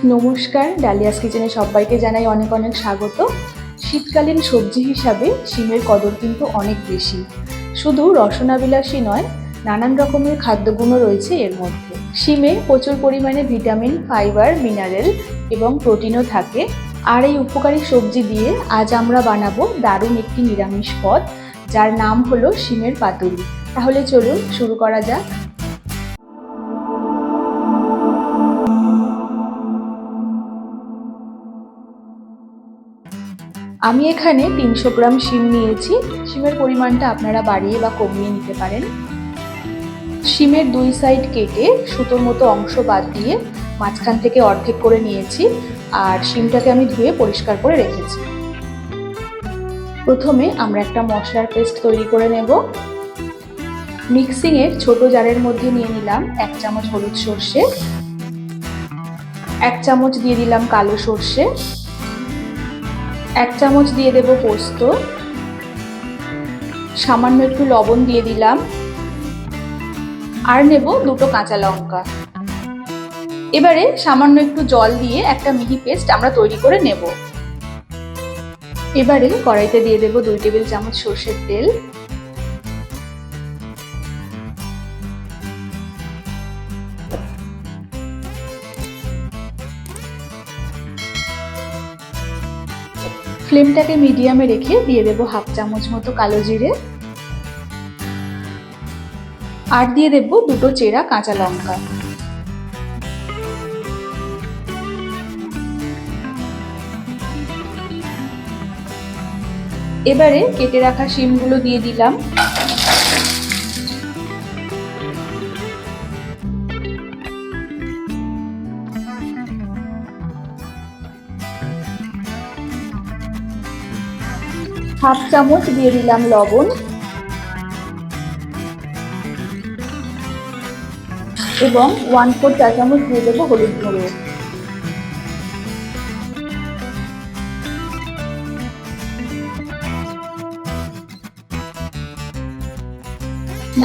নমস্কার, ডালিয়াস কিচেনে সবাইকে জানাই অনেক অনেক স্বাগত। শীতকালীন সবজি হিসাবে শিমের কদর কিন্তু অনেক বেশি। শুধু রসনাবিলাসী নয়, নানান রকমের খাদ্যগুণও রয়েছে এর মধ্যে। শিমে প্রচুর পরিমাণে ভিটামিন, ফাইবার, মিনারেল এবং প্রোটিনও থাকে। আর এই উপকারী সবজি দিয়ে আজ আমরা বানাবো দারুণ একটি নিরামিষ পদ, যার নাম হলো শিমের পাতুরি। তাহলে চলুন শুরু করা যাক। আমি এখানে 300 গ্রাম শিম নিয়েছি। শিমের পরিমাণটা আপনারা বাড়িয়ে বা কমিয়ে নিতে পারেন। শিমের দুই সাইড কেটে সুতোর মতো অংশ বাদ দিয়ে মাঝখান থেকে অর্ধেক করে নিয়েছি, আর শিমটাকে আমি ধুয়ে পরিষ্কার করে রেখেছি। প্রথমে আমরা একটা মশলার পেস্ট তৈরি করে নেব। মিক্সিংয়ের ছোট জারের মধ্যে নিয়ে নিলাম 1 চামচ হলুদ সর্ষে, 1 চামচ দিয়ে দিলাম কালো সর্ষে, 1 চামচ দিয়ে দেব পোস্ত, সামান্য একটু লবণ দিয়ে দিলাম, আর নেব দুটো কাঁচা লঙ্কা। এবারে সামান্য একটু জল দিয়ে একটা মিহি পেস্ট আমরা তৈরি করে নেব। এবারে কড়াইতে দিয়ে দেব 2 টেবিল চামচ সরষের তেল। ফ্লেমটাকে মিডিয়ামে রেখে দিয়ে দেব 1/2 চামচ মতো কালো জিরে, আর দিয়ে দেব দুটো চেরা কাঁচা লঙ্কা। এবারে কেটে রাখা শিমগুলো দিয়ে দিলাম। হাফ চামচ দিয়ে দিলাম লবণ এবং 1/4 চা চামচ দিয়ে দেবো হলুদ গুঁড়ো।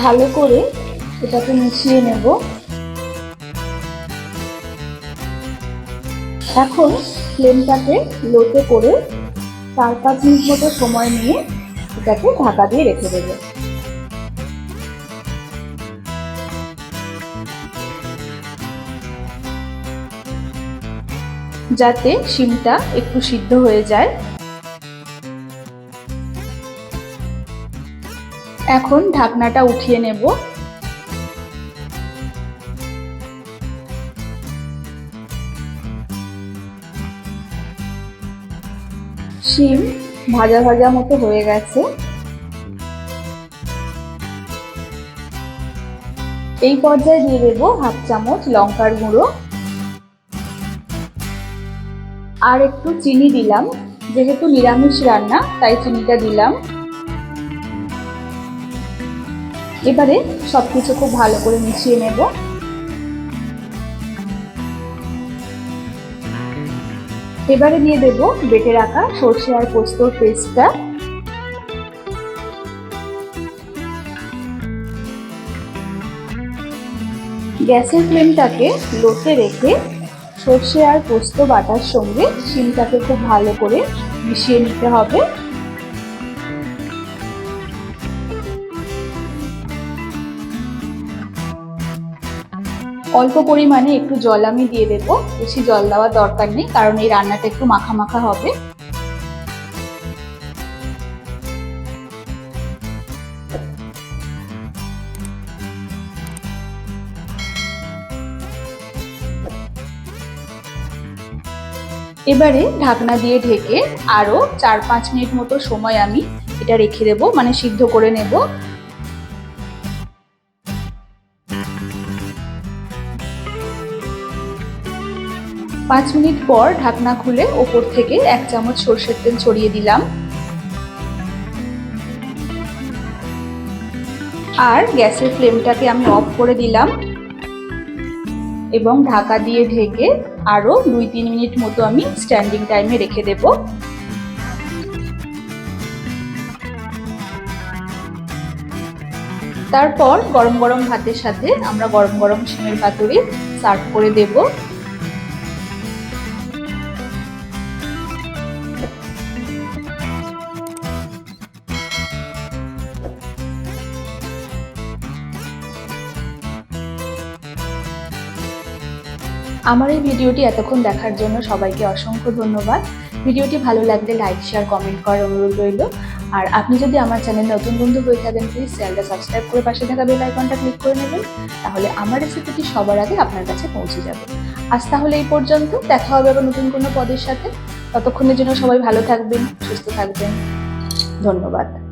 ভালো করে এটাকে মিশিয়ে নেব। এখন ফ্লেমটাকে লোতে করে 4-5 মিনিট মতো সময় নিয়ে এটাকে ঢাকা দিয়ে রেখে দেব। যাতে শিমটা একটু সিদ্ধ হয়ে যায়। এখন ঢাকনাটা উঠিয়ে নেব। শিম ভাজা ভাজা মতো হয়ে গেছে। এই পর্যায়ে দিয়ে দেব 1/2 চামচ লঙ্কার গুঁড়ো, আর একটু চিনি দিলাম। যেহেতু নিরামিষ রান্না তাই চিনিটা দিলাম। এবারে সবকিছু খুব ভালো করে মিশিয়ে নেব। এবারে দিয়ে দেব বেটে রাখা সরষে আর পোস্তর পেস্টটা। গ্যাসের ফ্লেমটাকে লোতে রেখে সরষে আর পোস্ত বাটার সঙ্গে শিমটাকে খুব ভালো করে মিশিয়ে নিতে হবে। অল্প পরিমাণে একটু জল আমি দিয়ে দেব, বেশি জল দেওয়ার দরকার নেই, কারণ এই রান্নাটা একটু মাখা মাখা হবে। এবারে ঢাকনা দিয়ে ঢেকে আরো 4-5 মিনিট মতো সময় আমি এটা রেখে দেবো, মানে সিদ্ধ করে নেব। পাঁচ মিনিট পর ঢাকনা খুলে ওপর থেকে 1 চামচ সরষের তেল ছড়িয়ে দিলাম, আর গ্যাসের ফ্লেমটাকে আমি অফ করে দিলাম এবং ঢাকা দিয়ে ঢেকে আরো 2-3 মিনিট মতো আমি স্ট্যান্ডিং টাইমে রেখে দেব। তারপর গরম গরম ভাতের সাথে আমরা গরম গরম শিমের পাতুরি সার্ভ করে দেব। আমার এই ভিডিওটি এতক্ষণ দেখার জন্য সবাইকে অসংখ্য ধন্যবাদ। ভিডিওটি ভালো লাগলে লাইক, শেয়ার, কমেন্ট করার অনুরোধ রইল। আর আপনি যদি আমার চ্যানেল নতুন বন্ধু হয়ে থাকেন, প্লিজ চ্যানেলটা সাবস্ক্রাইব করে পাশে থাকা বেল আইকনটা ক্লিক করে নেবেন। তাহলে আমার রেসিপিটি সবার আগে আপনার কাছে পৌঁছে যাবে। আজ তাহলে এই পর্যন্ত, দেখা হবে আবার নতুন কোনো পদের সাথে। ততক্ষণের জন্য সবাই ভালো থাকবেন, সুস্থ থাকবেন। ধন্যবাদ।